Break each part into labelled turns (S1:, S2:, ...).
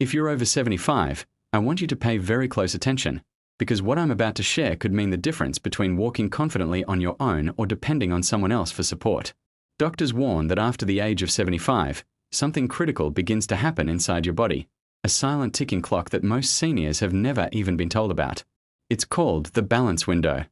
S1: If you're over 75, I want you to pay very close attention, because what I'm about to share could mean the difference between walking confidently on your own or depending on someone else for support. Doctors warn that after the age of 75, something critical begins to happen inside your body, a silent ticking clock that most seniors have never even been told about. It's called the balance window.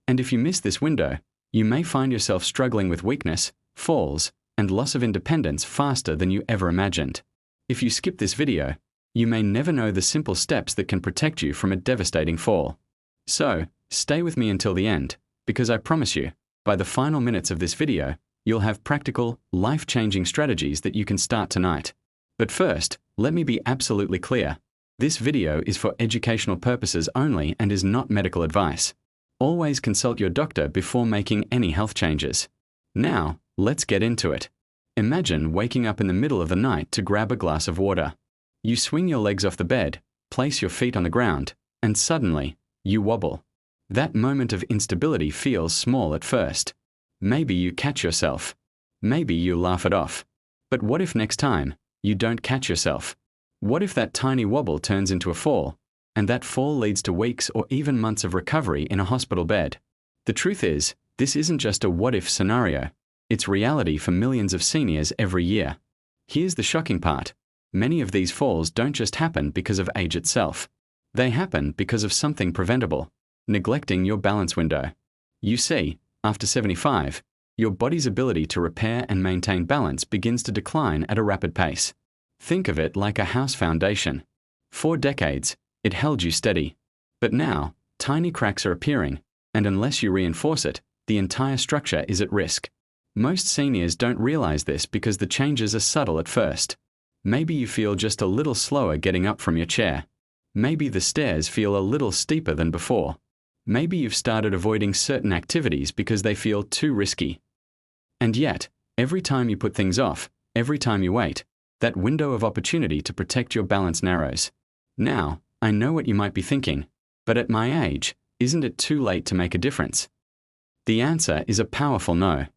S1: And if you miss this window, you may find yourself struggling with weakness, falls, and loss of independence faster than you ever imagined. If you skip this video, you may never know the simple steps that can protect you from a devastating fall. So, stay with me until the end, because I promise you, by the final minutes of this video, you'll have practical, life-changing strategies that you can start tonight. But first, let me be absolutely clear. This video is for educational purposes only and is not medical advice. Always consult your doctor before making any health changes. Now, let's get into it. Imagine waking up in the middle of the night to grab a glass of water. You swing your legs off the bed, place your feet on the ground, and suddenly, you wobble. That moment of instability feels small at first. Maybe you catch yourself. Maybe you laugh it off. But what if next time, you don't catch yourself? What if that tiny wobble turns into a fall, and that fall leads to weeks or even months of recovery in a hospital bed? The truth is, this isn't just a what-if scenario. It's reality for millions of seniors every year. Here's the shocking part. Many of these falls don't just happen because of age itself. They happen because of something preventable: neglecting your balance window. You see, after 75, your body's ability to repair and maintain balance begins to decline at a rapid pace. Think of it like a house foundation. For decades, it held you steady. But now, tiny cracks are appearing, and unless you reinforce it, the entire structure is at risk. Most seniors don't realize this because the changes are subtle at first. Maybe you feel just a little slower getting up from your chair. Maybe the stairs feel a little steeper than before. Maybe you've started avoiding certain activities because they feel too risky. And yet, every time you put things off, every time you wait, that window of opportunity to protect your balance narrows. Now, I know what you might be thinking, but at my age, isn't it too late to make a difference? The answer is a powerful no.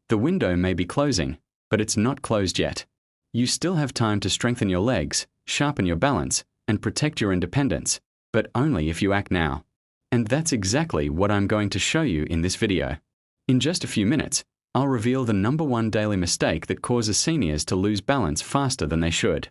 S1: The window may be closing, but it's not closed yet. You still have time to strengthen your legs, sharpen your balance, and protect your independence, but only if you act now. And that's exactly what I'm going to show you in this video. In just a few minutes, I'll reveal the #1 daily mistake that causes seniors to lose balance faster than they should.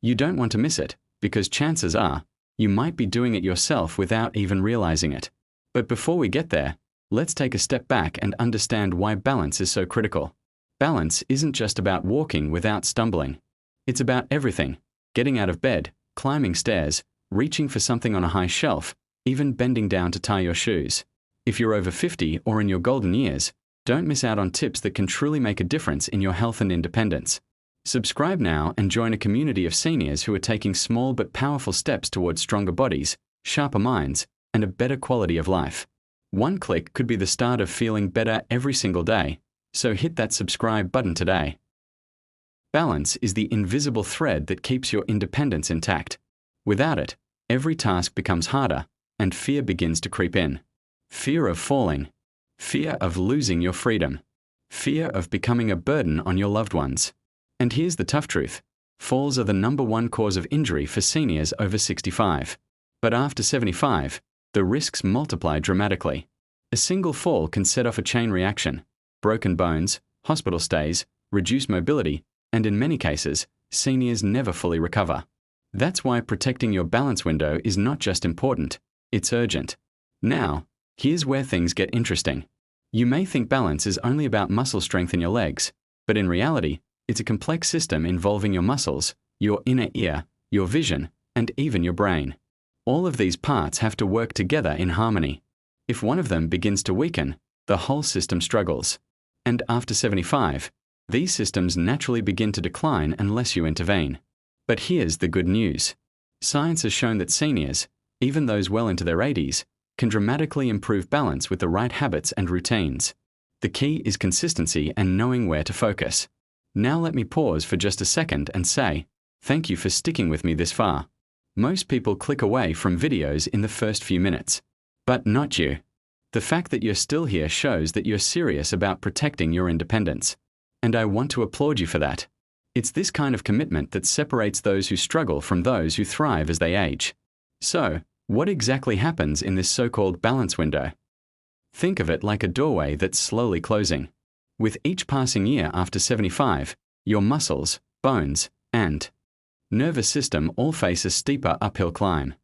S1: You don't want to miss it, because chances are, you might be doing it yourself without even realizing it. But before we get there, let's take a step back and understand why balance is so critical. Balance isn't just about walking without stumbling. It's about everything: getting out of bed, climbing stairs, reaching for something on a high shelf, even bending down to tie your shoes. If you're over 50 or in your golden years, don't miss out on tips that can truly make a difference in your health and independence. Subscribe now and join a community of seniors who are taking small but powerful steps towards stronger bodies, sharper minds, and a better quality of life. One click could be the start of feeling better every single day. So hit that subscribe button today. Balance is the invisible thread that keeps your independence intact. Without it, every task becomes harder, and fear begins to creep in. Fear of falling. Fear of losing your freedom. Fear of becoming a burden on your loved ones. And here's the tough truth. Falls are the #1 cause of injury for seniors over 65. But after 75, the risks multiply dramatically. A single fall can set off a chain reaction: broken bones, hospital stays, reduced mobility, and in many cases, seniors never fully recover. That's why protecting your balance window is not just important, it's urgent. Now, here's where things get interesting. You may think balance is only about muscle strength in your legs, but in reality, it's a complex system involving your muscles, your inner ear, your vision, and even your brain. All of these parts have to work together in harmony. If one of them begins to weaken, the whole system struggles. And after 75, these systems naturally begin to decline unless you intervene. But here's the good news. Science has shown that seniors, even those well into their 80s, can dramatically improve balance with the right habits and routines. The key is consistency and knowing where to focus. Now let me pause for just a second and say, thank you for sticking with me this far. Most people click away from videos in the first few minutes. But not you. The fact that you're still here shows that you're serious about protecting your independence. And I want to applaud you for that. It's this kind of commitment that separates those who struggle from those who thrive as they age. So, what exactly happens in this so-called balance window? Think of it like a doorway that's slowly closing. With each passing year after 75, your muscles, bones, and nervous system all face a steeper uphill climb.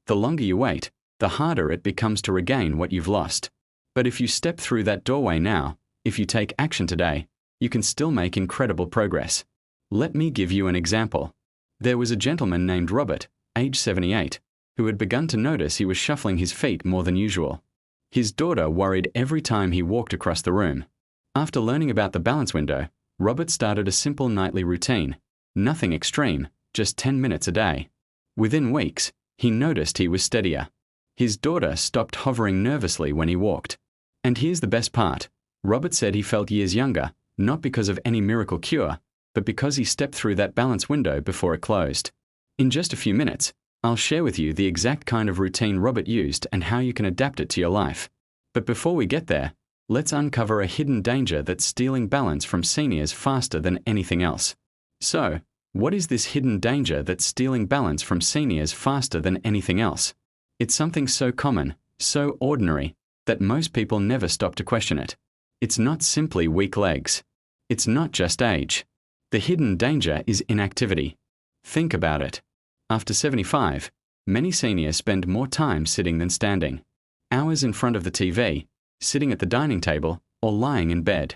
S1: The longer you wait, the harder it becomes to regain what you've lost. But if you step through that doorway now, if you take action today, you can still make incredible progress. Let me give you an example. There was a gentleman named Robert, age 78, who had begun to notice he was shuffling his feet more than usual. His daughter worried every time he walked across the room. After learning about the balance window, Robert started a simple nightly routine. Nothing extreme, just 10 minutes a day. Within weeks, he noticed he was steadier. His daughter stopped hovering nervously when he walked. And here's the best part. Robert said he felt years younger, not because of any miracle cure, but because he stepped through that balance window before it closed. In just a few minutes, I'll share with you the exact kind of routine Robert used and how you can adapt it to your life. But before we get there, let's uncover a hidden danger that's stealing balance from seniors faster than anything else. So, what is this hidden danger that's stealing balance from seniors faster than anything else? It's something so common, so ordinary, that most people never stop to question it. It's not simply weak legs. It's not just age. The hidden danger is inactivity. Think about it. After 75, many seniors spend more time sitting than standing. Hours in front of the TV, sitting at the dining table, or lying in bed.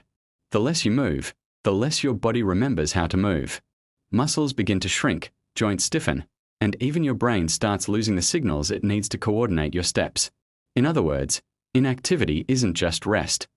S1: The less you move, the less your body remembers how to move. Muscles begin to shrink, joints stiffen, and even your brain starts losing the signals it needs to coordinate your steps. In other words, inactivity isn't just rest.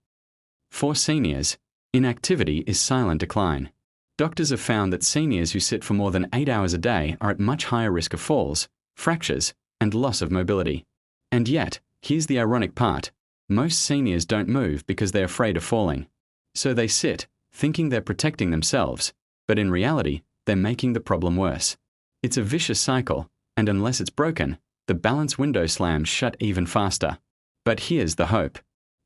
S1: For seniors, inactivity is silent decline. Doctors have found that seniors who sit for more than 8 hours a day are at much higher risk of falls, fractures, and loss of mobility. And yet, here's the ironic part. Most seniors don't move because they're afraid of falling. So they sit, thinking they're protecting themselves, but in reality, they're making the problem worse. It's a vicious cycle, and unless it's broken, the balance window slams shut even faster. But here's the hope.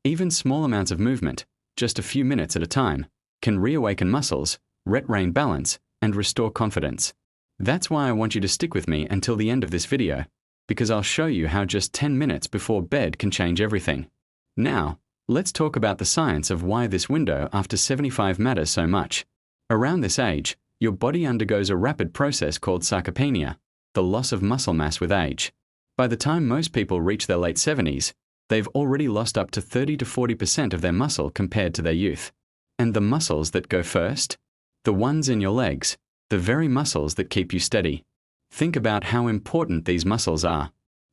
S1: Even small amounts of movement, just a few minutes at a time, can reawaken muscles, retrain balance, and restore confidence. That's why I want you to stick with me until the end of this video, because I'll show you how just 10 minutes before bed can change everything. Now, let's talk about the science of why this window after 75 matters so much. Around this age, your body undergoes a rapid process called sarcopenia, the loss of muscle mass with age. By the time most people reach their late 70s, they've already lost up to 30 to 40% of their muscle compared to their youth. And the muscles that go first? The ones in your legs, the very muscles that keep you steady. Think about how important these muscles are.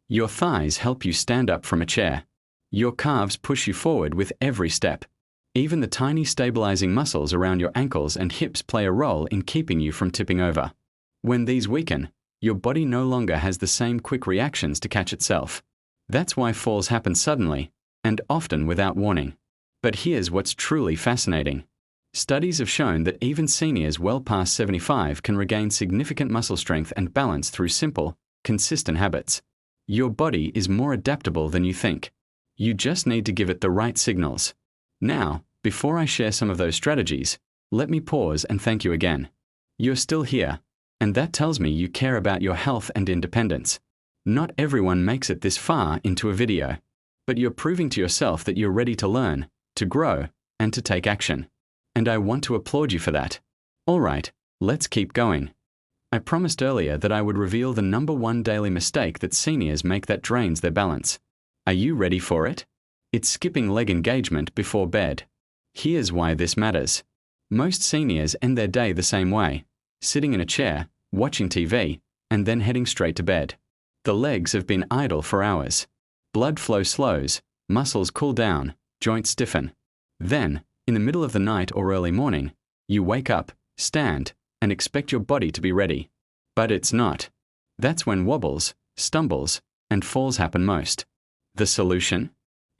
S1: Your thighs help you stand up from a chair. Your calves push you forward with every step. Even the tiny stabilizing muscles around your ankles and hips play a role in keeping you from tipping over. When these weaken, your body no longer has the same quick reactions to catch itself. That's why falls happen suddenly, and often without warning. But here's what's truly fascinating. Studies have shown that even seniors well past 75 can regain significant muscle strength and balance through simple, consistent habits. Your body is more adaptable than you think. You just need to give it the right signals. Now, before I share some of those strategies, let me pause and thank you again. You're still here, and that tells me you care about your health and independence. Not everyone makes it this far into a video, but you're proving to yourself that you're ready to learn, to grow, and to take action. And I want to applaud you for that. All right, let's keep going. I promised earlier that I would reveal the #1 daily mistake that seniors make that drains their balance. Are you ready for it? It's skipping leg engagement before bed. Here's why this matters. Most seniors end their day the same way, sitting in a chair, watching TV, and then heading straight to bed. The legs have been idle for hours. Blood flow slows, muscles cool down, joints stiffen. Then, in the middle of the night or early morning, you wake up, stand, and expect your body to be ready. But it's not. That's when wobbles, stumbles, and falls happen most. The solution?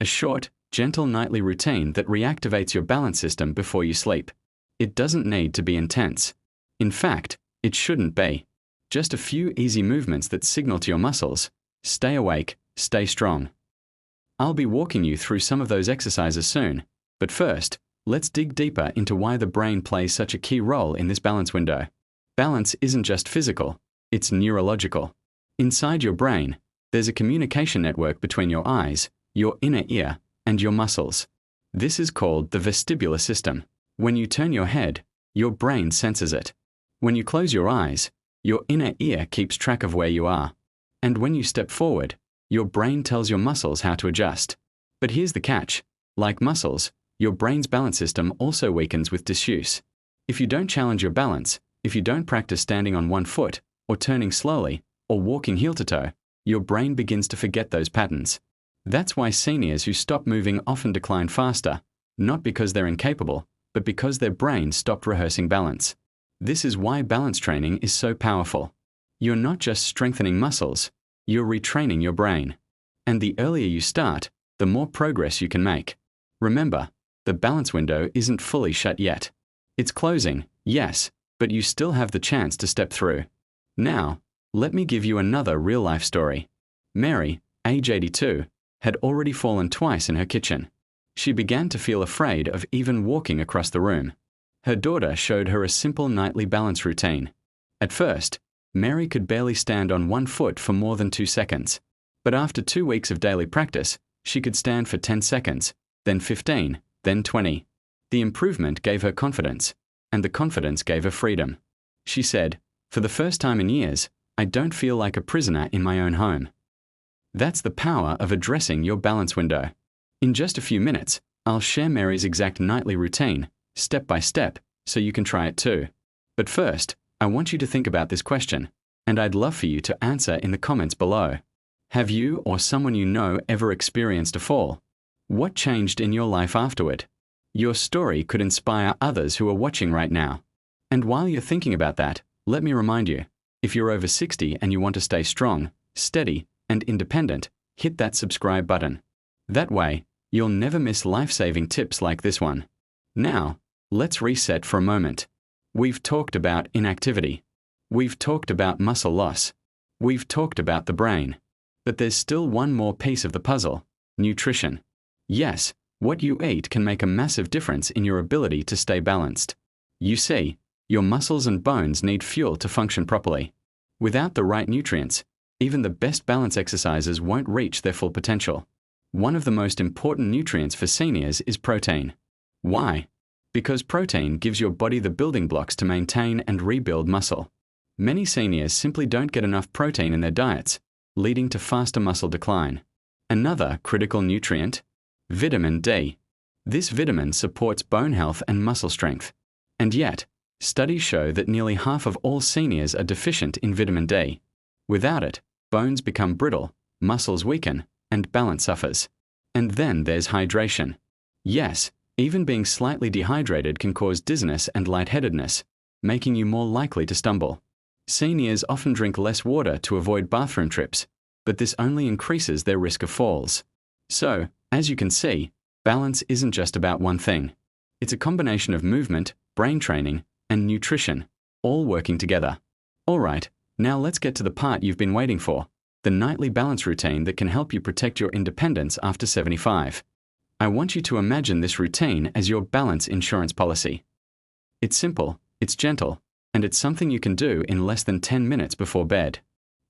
S1: A short, gentle nightly routine that reactivates your balance system before you sleep. It doesn't need to be intense. In fact, it shouldn't be. Just a few easy movements that signal to your muscles, stay awake, stay strong. I'll be walking you through some of those exercises soon, but first, let's dig deeper into why the brain plays such a key role in this balance window. Balance isn't just physical, it's neurological. Inside your brain, there's a communication network between your eyes, your inner ear, and your muscles. This is called the vestibular system. When you turn your head, your brain senses it. When you close your eyes, your inner ear keeps track of where you are. And when you step forward, your brain tells your muscles how to adjust. But here's the catch. Like muscles, your brain's balance system also weakens with disuse. If you don't challenge your balance, if you don't practice standing on one foot, or turning slowly, or walking heel to toe, your brain begins to forget those patterns. That's why seniors who stop moving often decline faster, not because they're incapable, but because their brain stopped rehearsing balance. This is why balance training is so powerful. You're not just strengthening muscles, you're retraining your brain. And the earlier you start, the more progress you can make. Remember, the balance window isn't fully shut yet. It's closing, yes, but you still have the chance to step through. Now, let me give you another real-life story. Mary, age 82, had already fallen twice in her kitchen. She began to feel afraid of even walking across the room. Her daughter showed her a simple nightly balance routine. At first, Mary could barely stand on one foot for more than 2 seconds. But after 2 weeks of daily practice, she could stand for 10 seconds, then 15, then 20. The improvement gave her confidence, and the confidence gave her freedom. She said, "For the first time in years, I don't feel like a prisoner in my own home." That's the power of addressing your balance window. In just a few minutes, I'll share Mary's exact nightly routine, step by step, so you can try it too. But first, I want you to think about this question, and I'd love for you to answer in the comments below. Have you or someone you know ever experienced a fall? What changed in your life afterward? Your story could inspire others who are watching right now. And while you're thinking about that, let me remind you, if you're over 60 and you want to stay strong, steady, and independent, hit that subscribe button. That way, you'll never miss life-saving tips like this one. Now, let's reset for a moment. We've talked about inactivity. We've talked about muscle loss. We've talked about the brain. But there's still one more piece of the puzzle: nutrition. Yes, what you eat can make a massive difference in your ability to stay balanced. You see, your muscles and bones need fuel to function properly. Without the right nutrients, even the best balance exercises won't reach their full potential. One of the most important nutrients for seniors is protein. Why? Because protein gives your body the building blocks to maintain and rebuild muscle. Many seniors simply don't get enough protein in their diets, leading to faster muscle decline. Another critical nutrient? Vitamin D. This vitamin supports bone health and muscle strength. And yet, studies show that nearly half of all seniors are deficient in vitamin D. Without it, bones become brittle, muscles weaken, and balance suffers. And then there's hydration. Yes, even being slightly dehydrated can cause dizziness and lightheadedness, making you more likely to stumble. Seniors often drink less water to avoid bathroom trips, but this only increases their risk of falls. So, as you can see, balance isn't just about one thing. It's a combination of movement, brain training, and nutrition, all working together. All right, now let's get to the part you've been waiting for, the nightly balance routine that can help you protect your independence after 75. I want you to imagine this routine as your balance insurance policy. It's simple, it's gentle, and it's something you can do in less than 10 minutes before bed.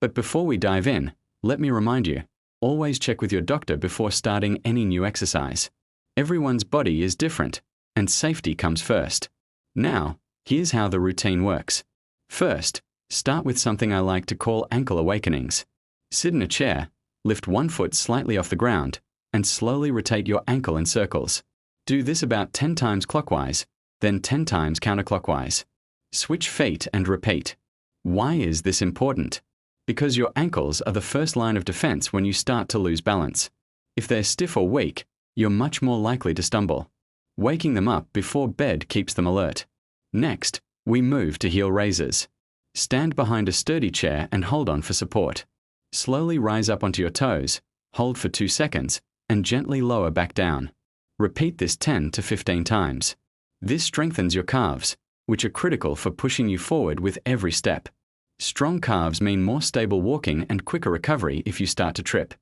S1: But before we dive in, let me remind you, always check with your doctor before starting any new exercise. Everyone's body is different, and safety comes first. Now, here's how the routine works. First, start with something I like to call ankle awakenings. Sit in a chair, lift one foot slightly off the ground, and slowly rotate your ankle in circles. Do this about 10 times clockwise, then 10 times counterclockwise. Switch feet and repeat. Why is this important? Because your ankles are the first line of defense when you start to lose balance. If they're stiff or weak, you're much more likely to stumble. Waking them up before bed keeps them alert. Next, we move to heel raises. Stand behind a sturdy chair and hold on for support. Slowly rise up onto your toes, hold for 2 seconds, and gently lower back down. Repeat this 10 to 15 times. This strengthens your calves, which are critical for pushing you forward with every step. Strong calves mean more stable walking and quicker recovery if you start to trip.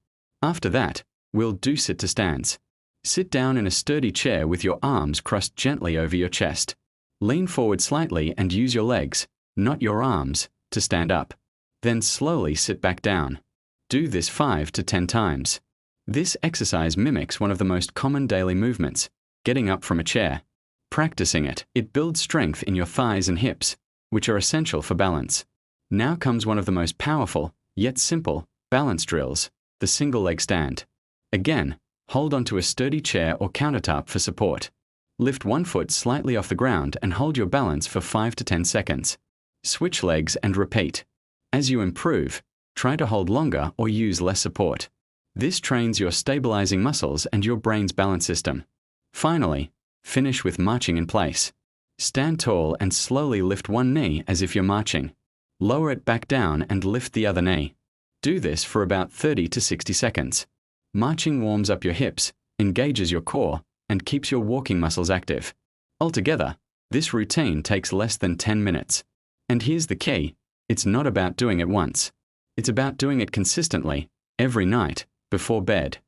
S1: After that, we'll do sit to stands. Sit down in a sturdy chair with your arms crossed gently over your chest. Lean forward slightly and use your legs, not your arms, to stand up. Then slowly sit back down. Do this 5 to 10 times. This exercise mimics one of the most common daily movements, getting up from a chair. Practicing it, it builds strength in your thighs and hips, which are essential for balance. Now comes one of the most powerful, yet simple, balance drills, the single leg stand. Again, hold onto a sturdy chair or countertop for support. Lift one foot slightly off the ground and hold your balance for 5 to 10 seconds. Switch legs and repeat. As you improve, try to hold longer or use less support. This trains your stabilizing muscles and your brain's balance system. Finally, finish with marching in place. Stand tall and slowly lift one knee as if you're marching. Lower it back down and lift the other knee. Do this for about 30 to 60 seconds. Marching warms up your hips, engages your core, and keeps your walking muscles active. Altogether, this routine takes less than 10 minutes. And here's the key, it's not about doing it once. It's about doing it consistently, every night, before bed.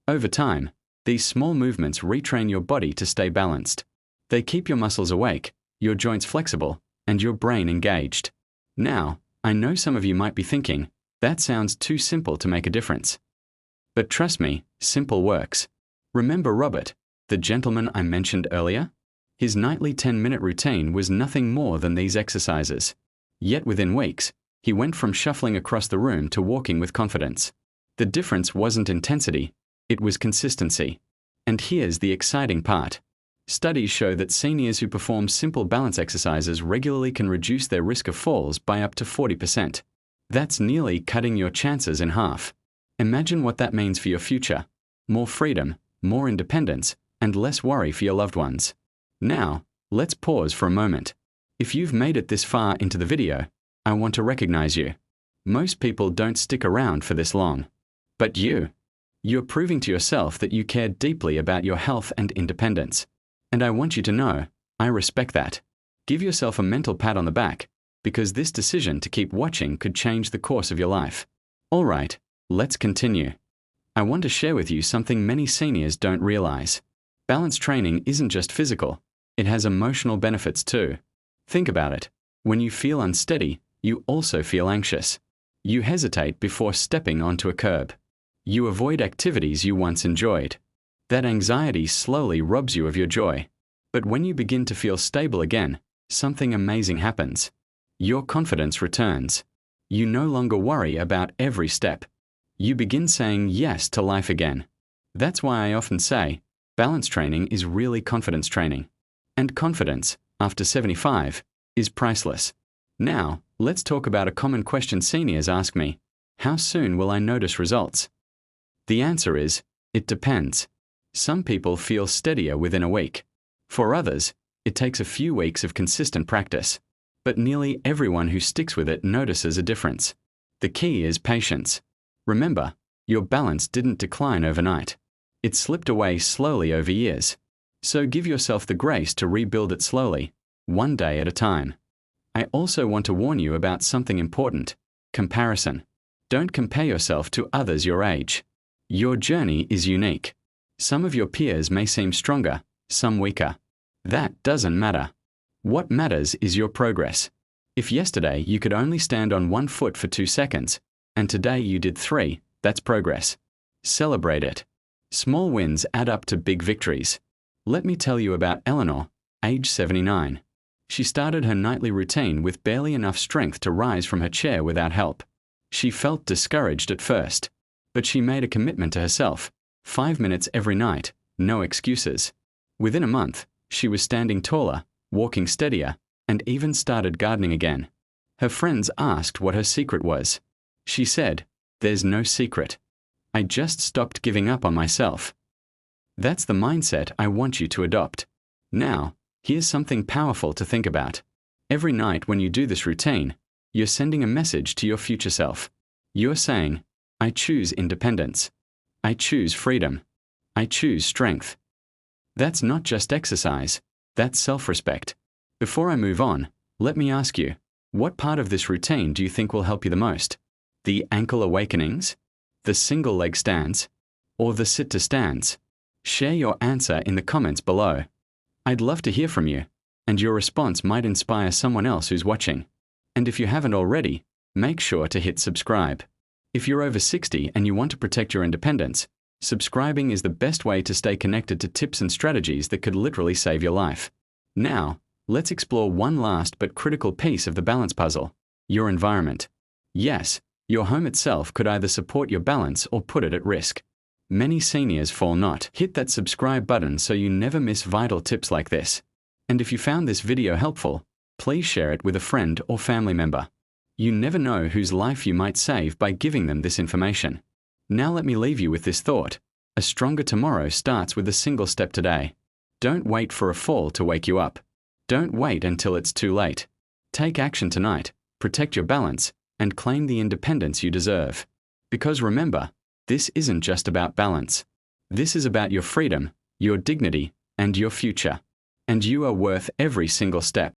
S1: Over time, these small movements retrain your body to stay balanced. They keep your muscles awake, your joints flexible, and your brain engaged. Now, I know some of you might be thinking, that sounds too simple to make a difference. But trust me, simple works. Remember Robert, the gentleman I mentioned earlier? His nightly 10-minute routine was nothing more than these exercises. Yet within weeks, he went from shuffling across the room to walking with confidence. The difference wasn't intensity, it was consistency. And here's the exciting part. Studies show that seniors who perform simple balance exercises regularly can reduce their risk of falls by up to 40%. That's nearly cutting your chances in half. Imagine what that means for your future. More freedom, more independence, and less worry for your loved ones. Now, let's pause for a moment. If you've made it this far into the video, I want to recognize you. Most people don't stick around for this long. But you're proving to yourself that you care deeply about your health and independence. And I want you to know, I respect that. Give yourself a mental pat on the back, because this decision to keep watching could change the course of your life. All right, let's continue. I want to share with you something many seniors don't realize. Balance training isn't just physical, it has emotional benefits too. Think about it. When you feel unsteady, you also feel anxious. You hesitate before stepping onto a curb. You avoid activities you once enjoyed. That anxiety slowly robs you of your joy. But when you begin to feel stable again, something amazing happens. Your confidence returns. You no longer worry about every step. You begin saying yes to life again. That's why I often say, balance training is really confidence training. And confidence, after 75, is priceless. Now, let's talk about a common question seniors ask me. How soon will I notice results? The answer is, it depends. Some people feel steadier within a week. For others, it takes a few weeks of consistent practice. But nearly everyone who sticks with it notices a difference. The key is patience. Remember, your balance didn't decline overnight. It slipped away slowly over years. So give yourself the grace to rebuild it slowly, one day at a time. I also want to warn you about something important: comparison. Don't compare yourself to others your age. Your journey is unique. Some of your peers may seem stronger, some weaker. That doesn't matter. What matters is your progress. If yesterday you could only stand on one foot for 2 seconds, and today you did 3, that's progress. Celebrate it. Small wins add up to big victories. Let me tell you about Eleanor, age 79. She started her nightly routine with barely enough strength to rise from her chair without help. She felt discouraged at first, but she made a commitment to herself. 5 minutes every night, no excuses. Within a month, she was standing taller, walking steadier, and even started gardening again. Her friends asked what her secret was. She said, "There's no secret. I just stopped giving up on myself." That's the mindset I want you to adopt. Now, here's something powerful to think about. Every night when you do this routine, you're sending a message to your future self. You're saying, I choose independence. I choose freedom. I choose strength. That's not just exercise, that's self-respect. Before I move on, let me ask you, what part of this routine do you think will help you the most? The ankle awakenings? The single leg stands? Or the sit to stands? Share your answer in the comments below. I'd love to hear from you, and your response might inspire someone else who's watching. And if you haven't already, make sure to hit subscribe. If you're over 60 and you want to protect your independence, subscribing is the best way to stay connected to tips and strategies that could literally save your life. Now, let's explore one last but critical piece of the balance puzzle: your environment. Yes, your home itself could either support your balance or put it at risk. Many seniors fall not. Hit that subscribe button so you never miss vital tips like this. And if you found this video helpful, please share it with a friend or family member. You never know whose life you might save by giving them this information. Now let me leave you with this thought: a stronger tomorrow starts with a single step today. Don't wait for a fall to wake you up. Don't wait until it's too late. Take action tonight, protect your balance, and claim the independence you deserve. Because remember, this isn't just about balance. This is about your freedom, your dignity, and your future. And you are worth every single step.